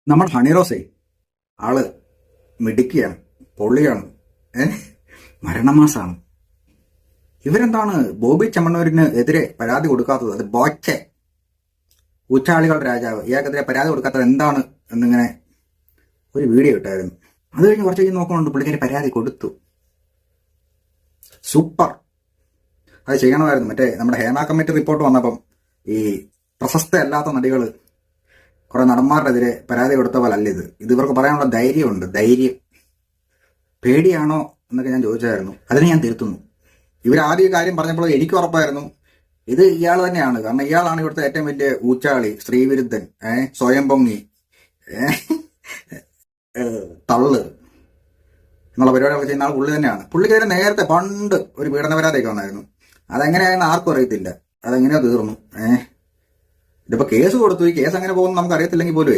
നമ്മുടെ ഹണിറോസേ ആള് മിടുക്കിയാണ്, പൊള്ളിയാണ്, മരണമാസാണ്. ഇവരെന്താണ് ബോബി ചെമ്മണ്ണൂരിന് എതിരെ പരാതി കൊടുക്കാത്തത്? അത് ബോച്ചെ ഊച്ചാളികളുടെ രാജാവ്, ഇയാൾക്കെതിരെ പരാതി കൊടുക്കാത്തത് എന്താണ് എന്നിങ്ങനെ ഒരു വീഡിയോ ഇട്ടായിരുന്നു. അത് കഴിഞ്ഞ് കുറച്ച് കഴിഞ്ഞ് നോക്കുന്നുണ്ട് പുള്ളിക്കാരി പരാതി കൊടുത്തു. സൂപ്പർ, അത് ചെയ്യണമായിരുന്നു. മറ്റേ നമ്മുടെ ഹേമ കമ്മിറ്റി റിപ്പോർട്ട് വന്നപ്പം ഈ പ്രശസ്തയല്ലാത്ത നടികൾ കുറെ നടന്മാരുടെ പരാതി കൊടുത്ത പോലെ അല്ല ഇത്. ഇവർക്ക് പറയാനുള്ള ധൈര്യമുണ്ട്. ധൈര്യം പേടിയാണോ എന്നൊക്കെ ഞാൻ ചോദിച്ചായിരുന്നു. അതിനെ ഞാൻ തിരുത്തുന്നു. ഇവരാദ്യ കാര്യം പറഞ്ഞപ്പോൾ എനിക്ക് ഉറപ്പായിരുന്നു ഇത് ഇയാൾ തന്നെയാണ്. കാരണം ഇയാളാണ് ഇവിടുത്തെ ഏറ്റവും വലിയ ഊച്ചാളി, സ്ത്രീവിരുദ്ധൻ, സ്വയം പൊങ്ങി, തള്ള് എന്നുള്ള പരിപാടികളൊക്കെ ചെയ്യുന്ന ആൾ പുള്ളി തന്നെയാണ്. പുള്ളിക്കെതിരെ നേരത്തെ പണ്ട് ഒരു പീഡന പരാതിയൊക്കെ വന്നായിരുന്നു. അതെങ്ങനെയാണെന്ന് ആർക്കും അറിയത്തില്ല. അതെങ്ങനെയോ തീർന്നു. ഇതിപ്പോ കേസ് കൊടുത്തു. ഈ കേസ് എങ്ങനെ പോകുന്നു നമുക്ക് അറിയത്തില്ലെങ്കിൽ പോലും